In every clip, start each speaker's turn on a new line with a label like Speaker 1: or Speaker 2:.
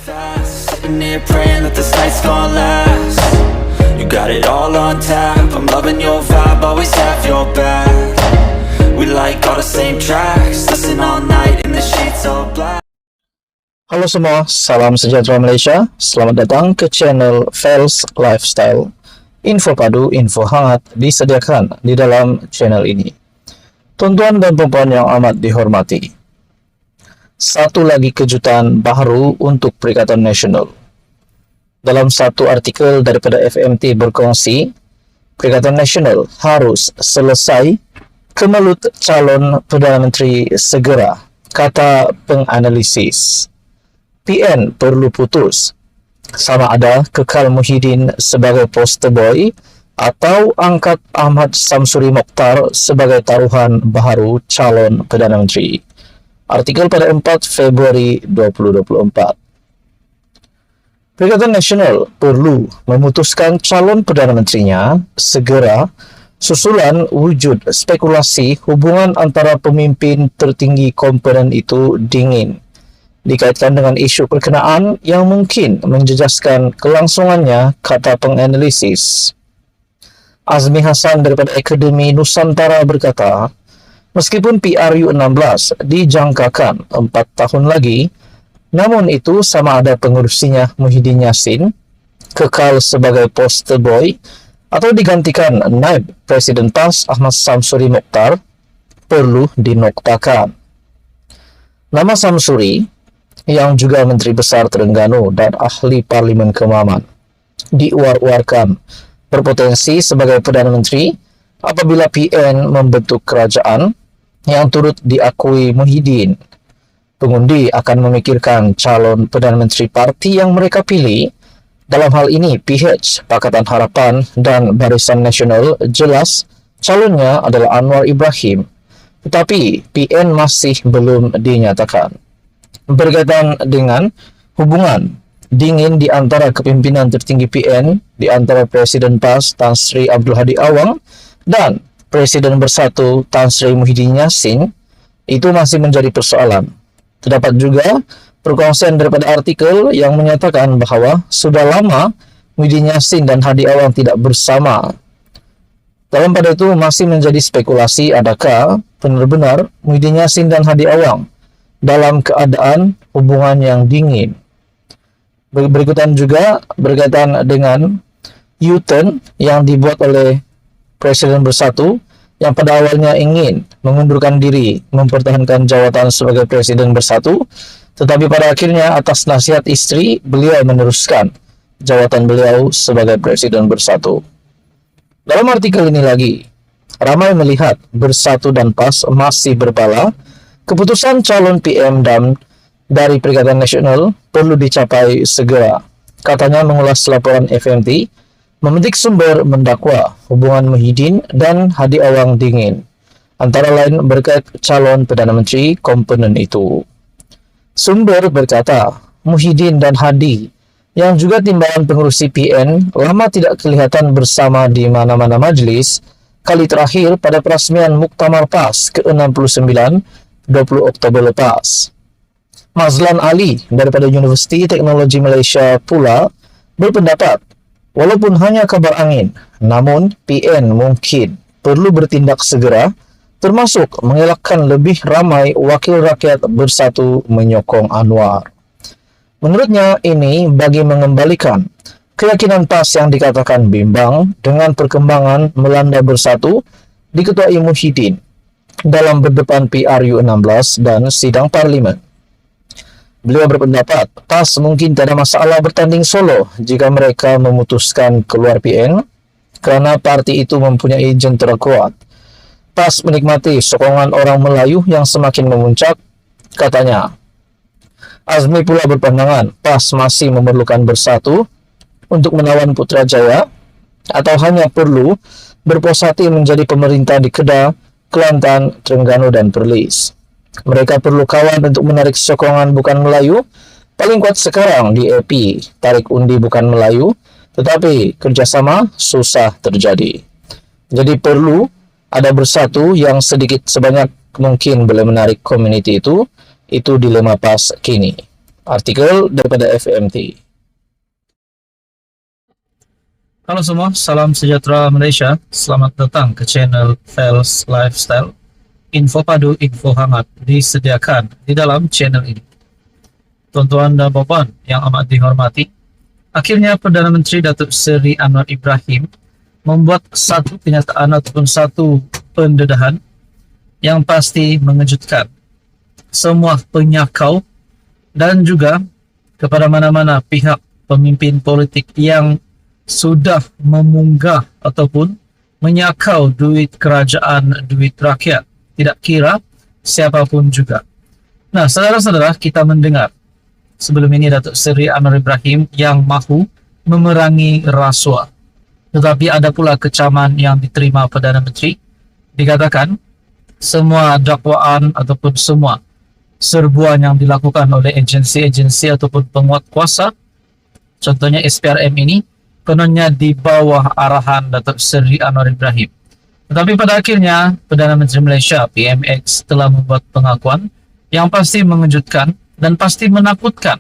Speaker 1: fast, sitting here praying that this night's gonna last. You got it all on tap, I'm loving your vibe, always have your back. We like all the same tracks, listen all night in the sheets all black.
Speaker 2: Halo semua, salam sejahtera Malaysia. Selamat datang ke channel Fels Lifestyle. Info padu, info hangat disediakan di dalam channel ini. Tuan-tuan dan puan-puan yang amat dihormati, satu lagi kejutan baru untuk Perikatan Nasional. Dalam satu artikel daripada FMT berkongsi, Perikatan Nasional harus selesai kemelut calon Perdana Menteri segera, kata penganalisis. PN perlu putus, sama ada kekal Muhyiddin sebagai poster boy atau angkat Ahmad Samsuri Mokhtar sebagai taruhan baharu calon Perdana Menteri. Artikel pada 4 Februari 2024. Perikatan Nasional perlu memutuskan calon Perdana Menterinya segera susulan wujud spekulasi hubungan antara pemimpin tertinggi komponen itu dingin, dikaitkan dengan isu perkenaan yang mungkin menjejaskan kelangsungannya, kata penganalisis. Azmi Hassan daripada Akademi Nusantara berkata, meskipun PRU16 dijangkakan 4 tahun lagi, namun itu sama ada pengurusinya Muhyiddin Yassin kekal sebagai poster boy atau digantikan Naib Presiden PAS Ahmad Samsuri Mokhtar perlu dinoktakan. Nama Samsuri, yang juga Menteri Besar Terengganu dan ahli Parlimen Kemaman, diuar-uarkan berpotensi sebagai Perdana Menteri apabila PN membentuk kerajaan yang turut diakui Muhyiddin. Pengundi akan memikirkan calon Perdana Menteri parti yang mereka pilih. Dalam hal ini PH, Pakatan Harapan dan Barisan Nasional, jelas calonnya adalah Anwar Ibrahim. Tetapi PN masih belum dinyatakan. Berkaitan dengan hubungan dingin di antara kepimpinan tertinggi PN, di antara Presiden PAS Tan Sri Abdul Hadi Awang dan Presiden Bersatu Tan Sri Muhyiddin Yassin, itu masih menjadi persoalan. Terdapat juga perkongsian daripada artikel yang menyatakan bahawa sudah lama Muhyiddin Yassin dan Hadi Awang tidak bersama. Dalam pada itu masih menjadi spekulasi adakah benar-benar Muhyiddin Yassin dan Hadi Awang dalam keadaan hubungan yang dingin. Berikutan juga berkaitan dengan U-turn yang dibuat oleh Presiden Bersatu yang pada awalnya ingin mengundurkan diri mempertahankan jawatan sebagai Presiden Bersatu, tetapi pada akhirnya atas nasihat istri beliau meneruskan jawatan beliau sebagai Presiden Bersatu. Dalam artikel ini lagi, ramai melihat Bersatu dan PAS masih berbala. Keputusan calon PM dan dari Perikatan Nasional perlu dicapai segera. Katanya mengulas laporan FMT, memetik sumber mendakwa hubungan Muhyiddin dan Hadi Awang dingin, antara lain berkait calon Perdana Menteri komponen itu. Sumber berkata, Muhyiddin dan Hadi, yang juga timbalan pengurusi PN, lama tidak kelihatan bersama di mana-mana majlis, kali terakhir pada perasmian Muktamar PAS ke-69 20 Oktober lepas. Mazlan Ali daripada Universiti Teknologi Malaysia pula berpendapat, walaupun hanya kabar angin, namun PN mungkin perlu bertindak segera, termasuk mengelakkan lebih ramai wakil rakyat Bersatu menyokong Anwar. Menurutnya ini bagi mengembalikan keyakinan PAS yang dikatakan bimbang dengan perkembangan melanda Bersatu diketuai Muhyiddin dalam berdepan PRU16 dan sidang parlimen. Beliau berpendapat, PAS mungkin tak ada masalah bertanding solo jika mereka memutuskan keluar PN kerana parti itu mempunyai jentera kuat. PAS menikmati sokongan orang Melayu yang semakin memuncak, katanya. Azmi pula berpandangan PAS masih memerlukan Bersatu untuk menawan Putrajaya atau hanya perlu berpuas hati menjadi pemerintah di Kedah, Kelantan, Terengganu dan Perlis. Mereka perlu kawan untuk menarik sokongan bukan Melayu. Paling kuat sekarang di AP, tarik undi bukan Melayu, tetapi kerjasama susah terjadi. Jadi perlu ada Bersatu yang sedikit sebanyak mungkin boleh menarik komuniti itu dilema PAS kini. Artikel daripada FMT. Halo semua, salam sejahtera Malaysia. Selamat datang ke channel Fels Lifestyle. Info padu, info hangat disediakan di dalam channel ini. Tuan-tuan dan puan yang amat dihormati, akhirnya Perdana Menteri Datuk Seri Anwar Ibrahim membuat satu kenyataan ataupun satu pendedahan yang pasti mengejutkan semua penyakau dan juga kepada mana-mana pihak pemimpin politik yang sudah memunggah ataupun menyakau duit kerajaan, duit rakyat, tidak kira siapapun juga. Nah, saudara-saudara, kita mendengar sebelum ini Datuk Seri Anwar Ibrahim yang mahu memerangi rasuah. Tetapi ada pula kecaman yang diterima Perdana Menteri. Dikatakan semua dakwaan ataupun semua serbuan yang dilakukan oleh agensi-agensi ataupun penguat kuasa, contohnya SPRM ini, kononnya di bawah arahan Datuk Seri Anwar Ibrahim. Tetapi pada akhirnya, Perdana Menteri Malaysia PMX telah membuat pengakuan yang pasti mengejutkan dan pasti menakutkan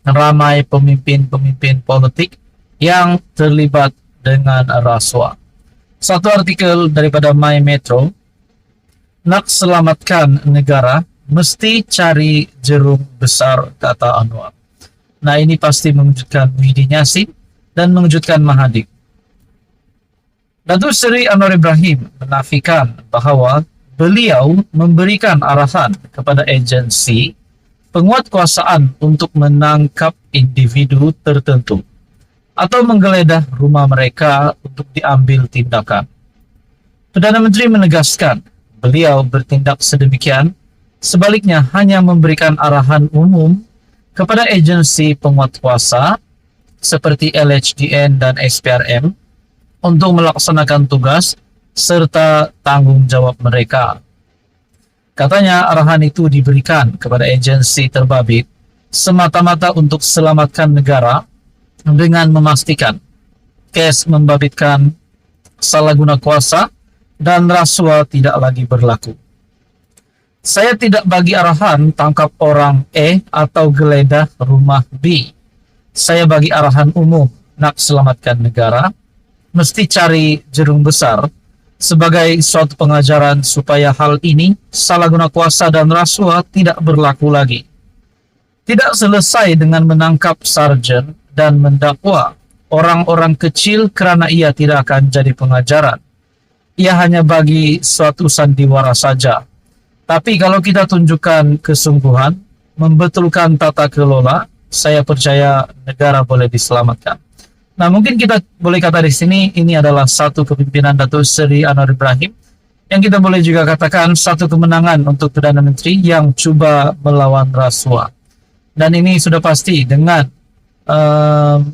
Speaker 2: ramai pemimpin-pemimpin politik yang terlibat dengan rasuah. Satu artikel daripada My Metro, nak selamatkan negara, mesti cari jerung besar, kata Anwar. Nah, ini pasti mengejutkan Muhyiddin Yassin dan mengejutkan Mahathir. Datuk Seri Anwar Ibrahim menafikan bahawa beliau memberikan arahan kepada agensi penguatkuasaan untuk menangkap individu tertentu atau menggeledah rumah mereka untuk diambil tindakan. Perdana Menteri menegaskan beliau bertindak sedemikian, sebaliknya hanya memberikan arahan umum kepada agensi penguatkuasa seperti LHDN dan SPRM untuk melaksanakan tugas serta tanggung jawab mereka. Katanya arahan itu diberikan kepada agensi terbabit semata-mata untuk selamatkan negara dengan memastikan kes membabitkan salah guna kuasa dan rasuah tidak lagi berlaku. Saya tidak bagi arahan tangkap orang A atau geledah rumah B. Saya bagi arahan umum, nak selamatkan negara, mesti cari jerung besar sebagai suatu pengajaran supaya hal ini, salah guna kuasa dan rasuah, tidak berlaku lagi. Tidak selesai dengan menangkap sarjan dan mendakwa orang-orang kecil kerana ia tidak akan jadi pengajaran. Ia hanya bagi suatu sandiwara saja. Tapi kalau kita tunjukkan kesungguhan, membetulkan tata kelola, saya percaya negara boleh diselamatkan. Nah, mungkin kita boleh kata di sini ini adalah satu kepimpinan Datuk Seri Anwar Ibrahim yang kita boleh juga katakan satu kemenangan untuk Perdana Menteri yang cuba melawan rasuah. Dan ini sudah pasti dengan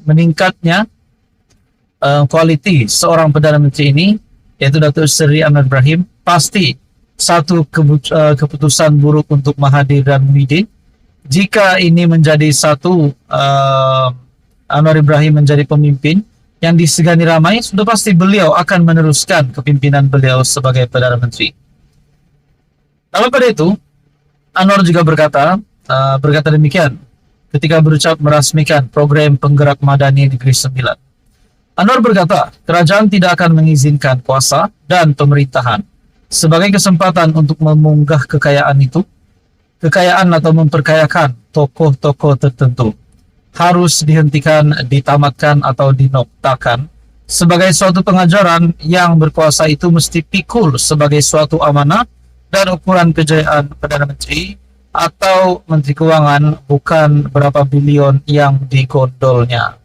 Speaker 2: meningkatnya kualiti seorang Perdana Menteri ini, yaitu Datuk Seri Anwar Ibrahim, pasti satu keputusan buruk untuk Mahathir dan Muhyiddin. Jika ini menjadi satu Anwar Ibrahim menjadi pemimpin yang disegani ramai, sudah pasti beliau akan meneruskan kepimpinan beliau sebagai Perdana Menteri. Dalam pada itu, Anwar juga berkata demikian ketika berucap merasmikan program penggerak madani Negeri Sembilan. Anwar berkata, kerajaan tidak akan mengizinkan kuasa dan pemerintahan sebagai kesempatan untuk memunggah kekayaan itu, kekayaan atau memperkayakan tokoh-tokoh tertentu, harus dihentikan, ditamatkan atau dinoktakan sebagai suatu pengajaran yang berkuasa itu mesti pikul sebagai suatu amanah dan ukuran kejayaan Perdana Menteri atau Menteri Kewangan, bukan berapa bilion yang digondolnya.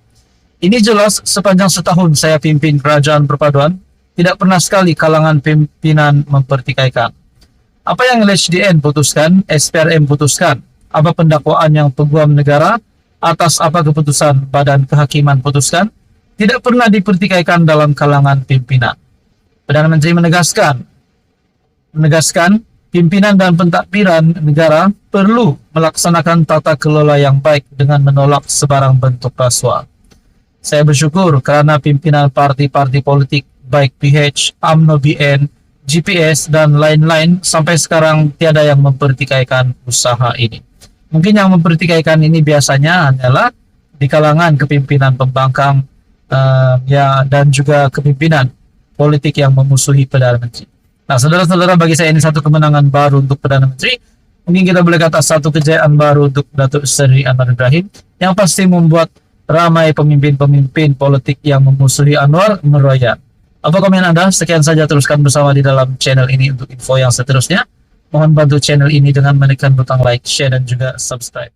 Speaker 2: Ini jelas sepanjang setahun saya pimpin kerajaan perpaduan, tidak pernah sekali kalangan pimpinan mempertikaikan. Apa yang LHDN putuskan, SPRM putuskan, apa pendakwaan yang peguam negara, atas apa keputusan Badan Kehakiman putuskan, tidak pernah dipertikaikan dalam kalangan pimpinan. Perdana Menteri menegaskan pimpinan dan pentadbiran negara perlu melaksanakan tata kelola yang baik dengan menolak sebarang bentuk rasuah. Saya bersyukur kerana pimpinan parti-parti politik baik PH, UMNO BN, GPS dan lain-lain sampai sekarang tiada yang mempertikaikan usaha ini.
Speaker 3: Mungkin yang mempertikaikan ini biasanya adalah di kalangan kepimpinan pembangkang ya dan juga kepimpinan politik yang memusuhi Perdana Menteri. Nah, saudara-saudara, bagi saya ini satu kemenangan baru untuk Perdana Menteri. Mungkin kita boleh kata satu kejayaan baru untuk Datuk Seri Anwar Ibrahim, yang pasti membuat ramai pemimpin-pemimpin politik yang memusuhi Anwar meroyak. Apa komen Anda? Sekian saja, teruskan bersama di dalam channel ini untuk info yang seterusnya. Mohon bantu channel ini dengan menekan butang like, share, dan juga subscribe.